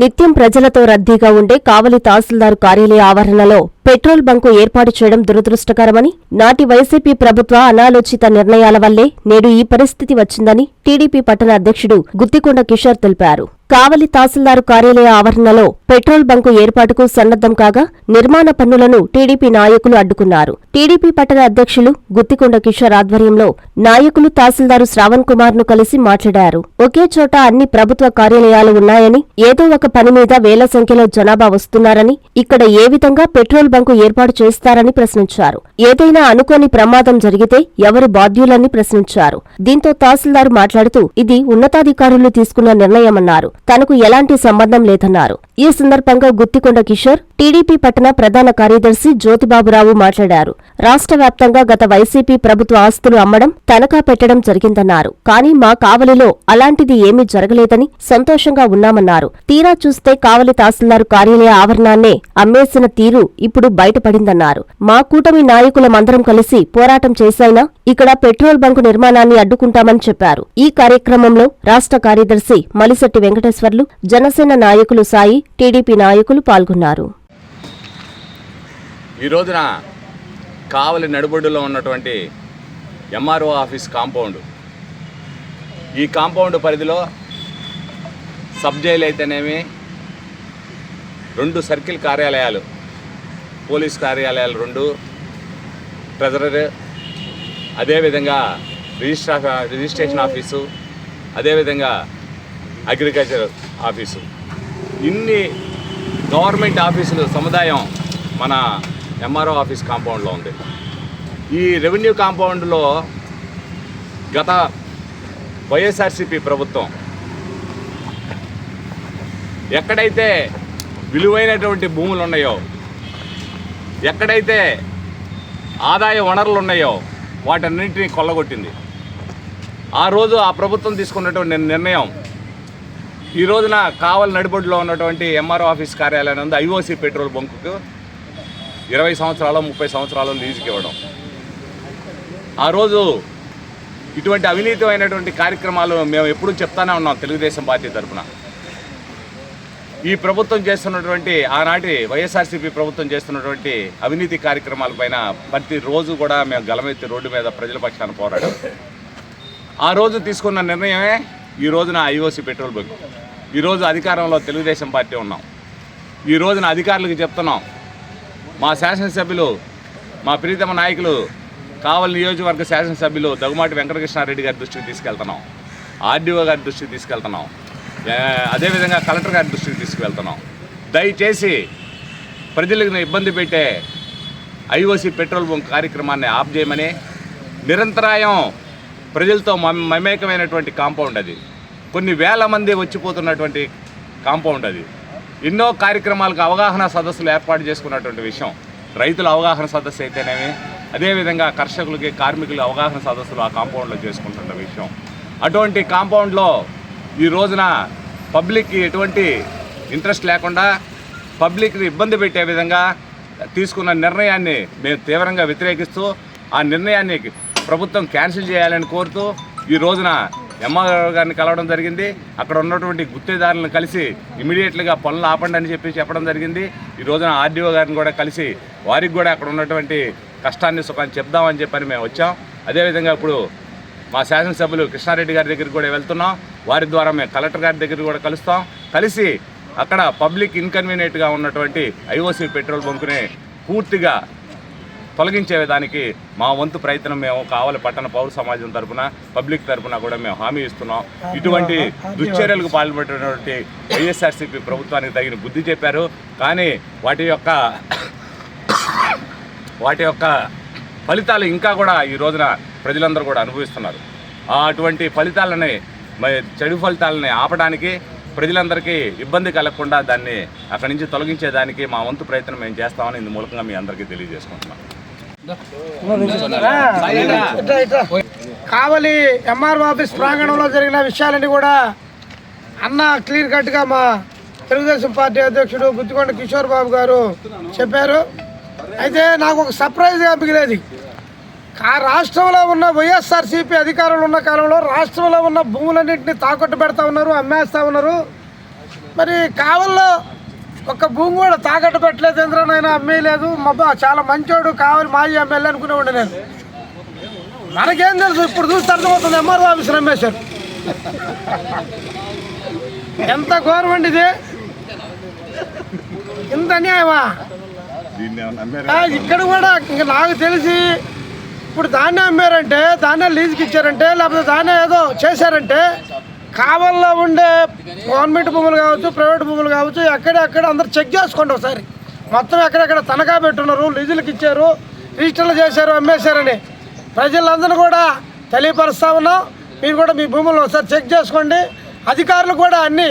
నిత్యం ప్రజలతో రద్దీగా ఉండే కావలి తహసీల్దార్ కార్యాలయ ఆవరణలో పెట్రోల్ బంకు ఏర్పాటు చేయడం దురదృష్టకరమని, నాటి వైసీపీ ప్రభుత్వ అనాలోచిత నిర్ణయాల వల్లే నేడు ఈ పరిస్థితి వచ్చిందని టీడీపీ పట్టణ అధ్యక్షుడు గుత్తికొండ కిషోర్ తెలిపారు. కావలి తహసీల్దార్ కార్యాలయ ఆవరణలో పెట్రోల్ బంకు ఏర్పాటుకు సన్నద్ధం కాగా నిర్మాణ పనులను టీడీపీ నాయకులు అడ్డుకున్నారు. టీడీపీ పట్టణ అధ్యక్షులు గుత్తికొండ కిషోర్ ఆధ్వర్యంలో నాయకులు తహసీల్దారు శ్రావణ్ కుమార్ ను కలిసి మాట్లాడారు. ఒకే చోట అన్ని ప్రభుత్వ కార్యాలయాలు ఉన్నాయని, ఏదో ఒక పని మీద వేల సంఖ్యలో జనాభా వస్తున్నారని, ఇక్కడ ఏ విధంగా పెట్రోల్ బంకు ఏర్పాటు చేస్తారని ప్రశ్నించారు. ఏదైనా అనుకోని ప్రమాదం జరిగితే ఎవరు బాధ్యులని ప్రశ్నించారు. దీంతో తహసీల్దార్ మాట్లాడుతూ ఇది ఉన్నతాధికారులు తీసుకున్న నిర్ణయమన్నారు. తనకు ఎలాంటి సంబంధం లేదన్నారు. ఈ సందర్భంగా గుత్తికొండ కిషోర్, టీడీపీ పట్టణ ప్రధాన కార్యదర్శి జ్యోతిబాబురావు మాట్లాడారు. రాష్ట్ర వ్యాప్తంగా గత వైసీపీ ప్రభుత్వ ఆస్తులు అమ్మడం, తనఖా పెట్టడం జరిగిందన్నారు. కానీ మా కావలిలో అలాంటిది ఏమీ జరగలేదని సంతోషంగా ఉన్నామన్నారు. తీరా చూస్తే కావలి తహసీల్దార్ కార్యాలయ ఆవరణాన్నే అమ్మేసిన తీరు ఇప్పుడు బయటపడిందన్నారు. మా కూటమి నాయకులమందరం కలిసి పోరాటం చేసైనా ఇక్కడ పెట్రోల్ బంకు నిర్మాణాన్ని అడ్డుకుంటామని చెప్పారు. ఈ కార్యక్రమంలో రాష్ట్ర కార్యదర్శి మలిశెట్టి వెంకటేశ్వర్లు, జనసేన నాయకులు సాయి, టీడీపీ నాయకులు పాల్గొన్నారు. ఈ రోజున కావలి నడిబొడ్డులో ఉన్నటువంటి ఎంఆర్ఓ ఆఫీస్ కాంపౌండ్, ఈ కాంపౌండ్ పరిధిలో సబ్ జైలు అయితేనేమి, 2 సర్కిల్ కార్యాలయాలు, పోలీస్ కార్యాలయాలు 2, ట్రెజరర్, అదేవిధంగా రిజిస్ట్రేషన్ ఆఫీసు, అదేవిధంగా అగ్రికల్చర్ ఆఫీసు, ఇన్ని గవర్నమెంట్ ఆఫీసులు సముదాయం మన ఎంఆర్ఓ ఆఫీస్ కాంపౌండ్లో ఉంది. ఈ రెవెన్యూ కాంపౌండ్లో గత వైఎస్ఆర్సీపీ ప్రభుత్వం ఎక్కడైతే విలువైనటువంటి భూములు ఉన్నాయో, ఎక్కడైతే ఆదాయ వనరులు ఉన్నాయో వాటన్నింటినీ కొల్లగొట్టింది. ఆ రోజు ఆ ప్రభుత్వం తీసుకున్నటువంటి నిర్ణయం ఈ రోజున కావలి నడిబొడ్డులో ఉన్నటువంటి ఎంఆర్ఓ ఆఫీస్ కార్యాలయం ఉంది ఐఓసీ పెట్రోల్ బంకుకు 20 సంవత్సరాలు 30 సంవత్సరాలు లీజుకి ఇవ్వడం. ఆ రోజు ఇటువంటి అవినీతమైనటువంటి కార్యక్రమాలు మేము ఎప్పుడూ చెప్తానే ఉన్నాం. తెలుగుదేశం పార్టీ తరఫున ఈ ప్రభుత్వం చేస్తున్నటువంటి, ఆనాటి వైఎస్ఆర్సీపీ ప్రభుత్వం చేస్తున్నటువంటి అవినీతి కార్యక్రమాలపైన ప్రతిరోజు కూడా మేము గలమెత్తి రోడ్డు మీద ప్రజల పక్షాన పోరాడాం. ఆ రోజు తీసుకున్న నిర్ణయమే ఈ రోజున ఐఓసీ పెట్రోల్ బంక్. ఈరోజు అధికారంలో తెలుగుదేశం పార్టీ ఉన్నాం. ఈ రోజున అధికారులకు చెప్తున్నాం, మా శాసనసభ్యులు, మా ప్రీతమ నాయకులు, కావలి నియోజకవర్గ శాసనసభ్యులు దగ్గుమాటి వెంకటకృష్ణారెడ్డి గారి దృష్టికి తీసుకెళ్తున్నాం, ఆర్డీఓ గారి దృష్టికి తీసుకెళ్తున్నాం, అదేవిధంగా కలెక్టర్ గారి దృష్టికి తీసుకువెళ్తున్నాం. దయచేసి ప్రజలకు ఇబ్బంది పెట్టే ఐఓసీ పెట్రోల్ బంక్ కార్యక్రమాన్ని ఆఫ్ చేయమని, నిరంతరాయం ప్రజలతో మమేకమైనటువంటి కాంపౌండ్ అది, కొన్ని వేల మంది వచ్చిపోతున్నటువంటి కాంపౌండ్ అది. ఎన్నో కార్యక్రమాలకు అవగాహన సదస్సులు ఏర్పాటు చేసుకున్నటువంటి విషయం. రైతుల అవగాహన సదస్సు అయితేనేమి, అదేవిధంగా కర్షకులకి, కార్మికుల అవగాహన సదస్సులు ఆ కాంపౌండ్లో చేసుకుంటున్న విషయం. అటువంటి కాంపౌండ్లో ఈ రోజున పబ్లిక్కి ఎటువంటి ఇంట్రెస్ట్ లేకుండా పబ్లిక్ని ఇబ్బంది పెట్టే విధంగా తీసుకున్న నిర్ణయాన్ని మేము తీవ్రంగా వ్యతిరేకిస్తూ, ఆ నిర్ణయాన్ని ప్రభుత్వం క్యాన్సిల్ చేయాలని కోరుతూ ఈ రోజున ఎంఆర్ఓ గారిని కలవడం జరిగింది. అక్కడ ఉన్నటువంటి గుత్తేదారులను కలిసి ఇమీడియట్గా పనులు ఆపండి అని చెప్పడం జరిగింది. ఈ రోజున ఆర్డీఓ గారిని కూడా కలిసి వారికి కూడా అక్కడ ఉన్నటువంటి కష్టాన్ని సుఖాన్ని చెప్దామని చెప్పని మేము వచ్చాం. అదేవిధంగా ఇప్పుడు మా శాసనసభ్యులు కృష్ణారెడ్డి గారి దగ్గరికి కూడా వెళ్తున్నాం. వారి ద్వారా మేము కలెక్టర్ గారి దగ్గర కూడా కలుస్తాం. కలిసి అక్కడ పబ్లిక్ ఇన్కన్వీనియంట్గా ఉన్నటువంటి ఐఓసీ పెట్రోల్ బంకుని పూర్తిగా తొలగించే విధానికి మా వంతు ప్రయత్నం మేము కావలి పట్టణ పౌర సమాజం తరఫున, పబ్లిక్ తరఫున కూడా మేము హామీ ఇస్తున్నాం. ఇటువంటి దుశ్చర్యలకు పాల్పడినటువంటి వైఎస్ఆర్సీపీ ప్రభుత్వానికి తగిన బుద్ధి చెప్పారు. కానీ వాటి యొక్క ఫలితాలు ఇంకా కూడా ఈ రోజున ప్రజలందరూ కూడా అనుభవిస్తున్నారు. అటువంటి ఫలితాలని, చెడు ఫలితాలని ఆపడానికి, ప్రజలందరికీ ఇబ్బంది కలగకుండా దాన్ని అక్కడి నుంచి తొలగించేదానికి మా వంతు ప్రయత్నం మేము చేస్తామని ఇందు మూలంగా మీ అందరికీ తెలియజేసుకుంటున్నాం. కావలి ఎంఆర్ఓ ఆఫీస్ ప్రాంగణంలో జరిగిన విషయాలన్నీ కూడా అన్న క్లియర్ కట్గా మా తెలుగుదేశం పార్టీ అధ్యక్షుడు గుత్తికొండ కిషోర్ బాబు గారు చెప్పారు. అయితే నాకు ఒక సర్ప్రైజ్గా మిగిలేది, రాష్ట్రంలో ఉన్న వైఎస్ఆర్సీపీ అధికారులు ఉన్న కాలంలో రాష్ట్రంలో ఉన్న భూములన్నింటినీ తాకట్టు పెడతా ఉన్నారు, అమ్మేస్తూ ఉన్నారు. మరి కావల్లో ఒక్క భూమి కూడా తాకట్టు పెట్టలేదు, చంద్రనైనా అమ్మేయలేదు. మబ్బా చాలా మంచోడు, కావాలి మాజీ ఎమ్మెల్యే అనుకునేవాడు నేను. మనకేం తెలుసు, ఇప్పుడు చూస్తే అర్థమవుతుంది. ఎంఆర్ఓ ఆఫీసులు అమ్మేశారు. ఎంత గవర్నమెంట్ ఇది, ఇంత అన్యాయమా? ఇక్కడ కూడా ఇంకా నాకు తెలిసి ఇప్పుడు దాన్నే అమ్మారంటే, దాన్నే లీజుకి ఇచ్చారంటే, లేకపోతే దాన్నే ఏదో చేశారంటే, కావల్లో ఉండే గవర్నమెంట్ భూములు కావచ్చు, ప్రైవేట్ భూములు కావచ్చు, ఎక్కడెక్కడ అందరు చెక్ చేసుకోండి ఒకసారి. మొత్తం ఎక్కడెక్కడ తనఖా పెట్టున్నారు, లీజులకు ఇచ్చారు, రిజిస్టర్లు చేశారు, అమ్మేశారని ప్రజలందరూ కూడా తెలియపరుస్తా ఉన్నాం. మీరు కూడా మీ భూములను ఒకసారి చెక్ చేసుకోండి. అధికారులు కూడా అన్ని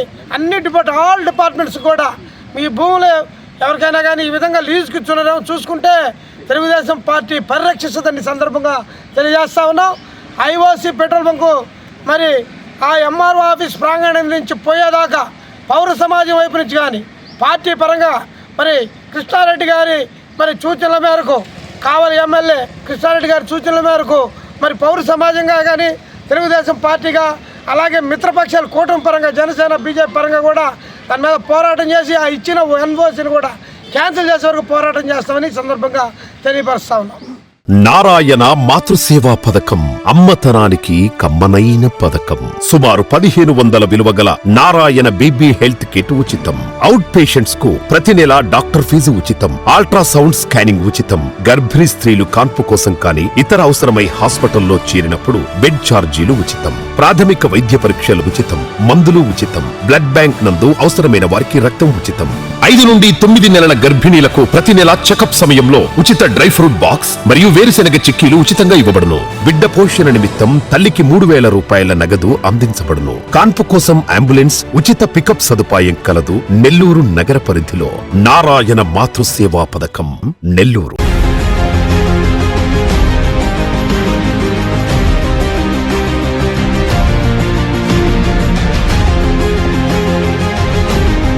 ఆల్ డిపార్ట్మెంట్స్ కూడా మీ భూములు ఎవరికైనా కానీ ఈ విధంగా లీజుకి ఇచ్చున్నారేమో చూసుకుంటే తెలుగుదేశం పార్టీ పరిరక్షిస్తుందని సందర్భంగా తెలియజేస్తా ఉన్నాం. ఐఓసి పెట్రోల్ బంకు మరి ఆ ఎంఆర్ఓ ఆఫీస్ ప్రాంగణం నుంచి పోయేదాకా పౌర సమాజం వైపు నుంచి కానీ పార్టీ పరంగా మరి కృష్ణారెడ్డి గారి మరి సూచనల మేరకు, కావలి ఎమ్మెల్యే కృష్ణారెడ్డి గారి సూచనల మేరకు మరి పౌర సమాజంగా కానీ తెలుగుదేశం పార్టీగా, అలాగే మిత్రపక్షాలు కూటమి పరంగా, జనసేన బీజేపీ పరంగా కూడా దాని మీద పోరాటం చేసి ఆ ఇచ్చిన ఎన్ఓసిని కూడా క్యాన్సిల్ చేసే వరకు పోరాటం చేస్తామని సందర్భంగా తెలియపరుస్తా ఉన్నాం. నారాయణ మాతృసేవా పథకం అమ్మతనానికి కమ్మనైన పథకం. సుమారు 1500 విలువగల నారాయణ బీబీ హెల్త్ కిట్ ఉచితం. అవుట్ పేషెంట్స్ కు ప్రతి నెల డాక్టర్ ఫీజు ఉచితం. అల్ట్రాసౌండ్ స్కానింగ్ ఉచితం. గర్భిణీ స్త్రీలు కాన్పు కోసం కానీ ఇతర అవసరమై హాస్పిటల్లో చేరినప్పుడు బెడ్ ఛార్జీలు ఉచితం. ప్రాథమిక వైద్య పరీక్షలు ఉచితం. మందులు ఉచితం. బ్లడ్ బ్యాంక్ నందు అవసరమైన వారికి రక్తం ఉచితం. 5 నుండి 9 నెలల గర్భిణీలకు ప్రతి నెల చెకప్ సమయంలో ఉచిత డ్రై ఫ్రూట్ బాక్స్ మరియు వేరుశెనగ చిక్కీలు ఉచితంగా ఇవ్వబడును. బిడ్డ పోషణ నిమిత్తం తల్లికి 3000 రూపాయల నగదు అందించబడును. కాన్పు కోసం అంబులెన్స్ ఉచిత పికప్ సదుపాయం కలదు. నెల్లూరు నగర పరిధిలో నారాయణ మాతృసేవా పథకం, నెల్లూరు.